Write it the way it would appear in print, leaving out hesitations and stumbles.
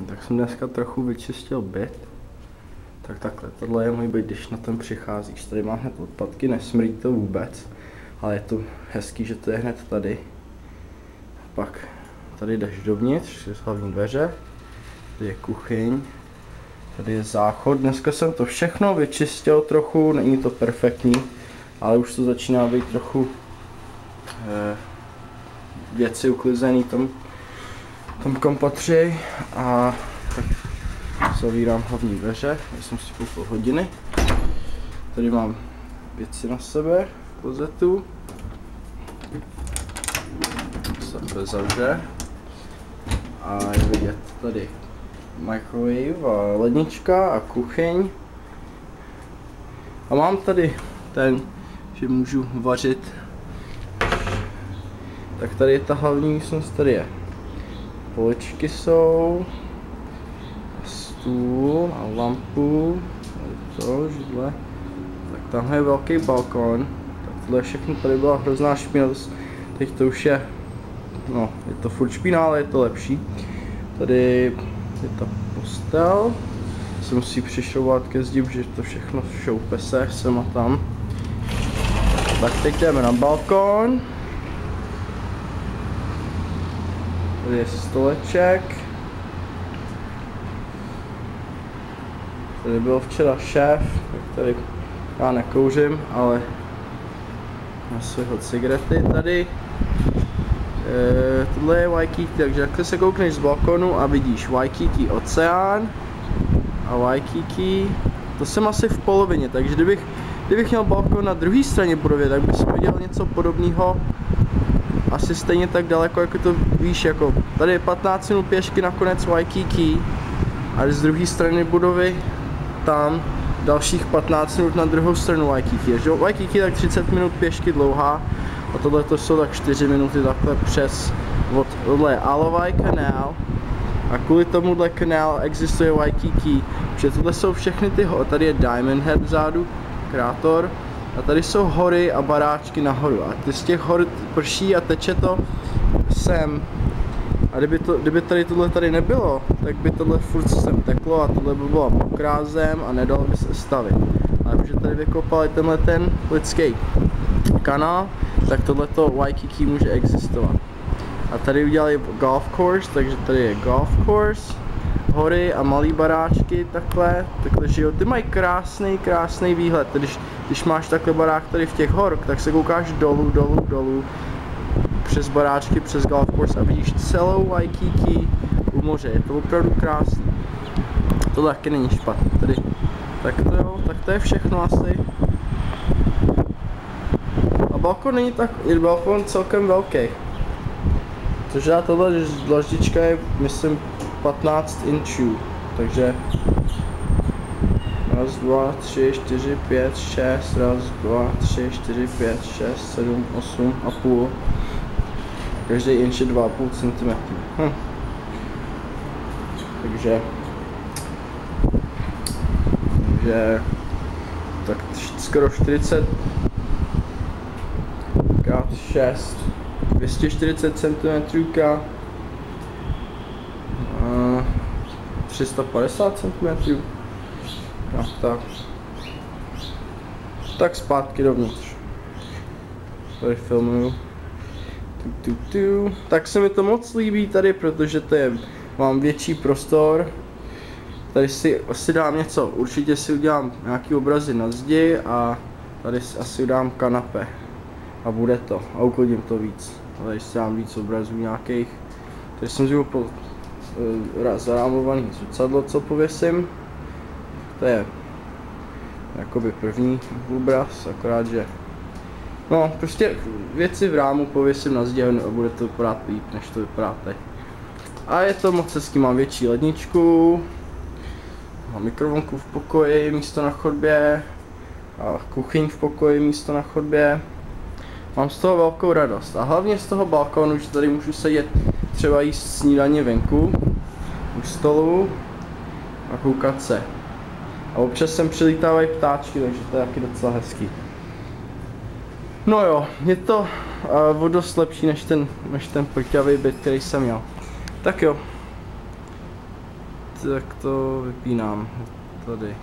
Tak jsem dneska trochu vyčistil byt. Tak takhle, tohle je můj byt, když na ten přicházíš. Tady mám hned odpadky, nesmrdí to vůbec. Ale je to hezký, že to je hned tady. Pak tady jdeš dovnitř, jsou hlavní dveře. Tady je kuchyň. Tady je záchod. Dneska jsem to všechno vyčistil trochu, není to perfektní. Ale už to začíná být trochu věci uklizený tam kam patří. A tak zavírám hlavní dveře, já jsem si koupil hodiny. Tady mám věci na sebe, v klozetu. Se zavře. A je vidět tady microwave a lednička a kuchyň. A mám tady ten, že můžu vařit. Tak tady je ta hlavní místnost, tady je. Poličky jsou. Stůl a lampu, to, židle. Tak tamhle je velký balkon. Tak tohle všechno, tady byla hrozná špína, teď to už je, no, je to furt špína, ale je to lepší. Tady je ta postel, se musí přišroubat ke zdi, že to všechno šoupe se sem a tam. Tak teď jdeme na balkon. Tady je stoleček. Tady byl včera šéf, tak tady já nekouřím, ale na svého cigarety tady. Tohle je Waikiki, takže takhle se koukneš z balkonu a vidíš Waikiki oceán a Waikiki. To jsem asi v polovině, takže kdybych měl balkon na druhé straně budovy, tak bych viděl něco podobného. Asi stejně tak daleko, jako to víš, jako tady je 15 minut pěšky na konec Waikiki a z druhé strany budovy tam dalších 15 minut na druhou stranu Waikiki. Waikiki je tak 30 minut pěšky dlouhá a tohle to jsou tak 4 minuty takhle přes. Tohle je Alawai kanál a kvůli tomuhle kanál existuje Waikiki, protože tohle jsou všechny ty hory. Tady je Diamond Head vzadu, kráter, a tady jsou hory a baráčky nahoru a ty z těch hor prší a teče to sem. A kdyby tady tohle tady nebylo, tak by tohle furt sem teklo a tohle by byla mokrá zem a nedalo by se stavit. Ale protože tady vykopali tenhle ten lidský kanál, tak tohleto Waikiki může existovat. A tady udělali golf course, takže tady je golf course, hory a malý baráčky takhle žijou. Ty mají krásný výhled. Když máš takhle barák tady v těch hork, tak se koukáš dolů. Přes baráčky, přes golf course a vidíš celou Waikiki u moře, je to opravdu krásný. To taky není špatný tady. Tak to jo, tak to je všechno asi. A balkon není tak, je balkon celkem velký. Protože tohle dlaždička je, myslím, 15 inčů, takže 1, 2, 3, 4, 5, 6, 1, 2, 3, 4, 5, 6, 7, 8 a půl. Každý inč je 2,5 cm. Takže tak skoro 40 x 6, 240 cm, 350 cm. Tak zpátky dovnitř. Tady filmuju. Tak se mi to moc líbí tady, protože mám větší prostor. Tady si asi dám něco, určitě si udělám nějaký obrazy na zdi a tady asi udělám kanapé. A bude to, a uklidím to víc. Tady si dám víc obrazů nějakých. Tady jsem si koupil zarámovaný zrcadlo, co pověsím. To je jakoby první obraz, akorát že no, prostě věci v rámu pověsím na zdi a bude to vypadat líp, než to vypadá teď. A je to moc hezký, mám větší ledničku, mám mikrovlnku v pokoji, místo na chodbě, a kuchyň v pokoji, místo na chodbě. Mám z toho velkou radost a hlavně z toho balkonu, že tady můžu sedět třeba jíst snídaně venku, u stolu a koukat se. A občas sem přilítávají ptáčky, takže to je taky docela hezký. No jo, je to o dost lepší než ten prťavý byt, který jsem měl. Tak jo, tak to vypínám tady.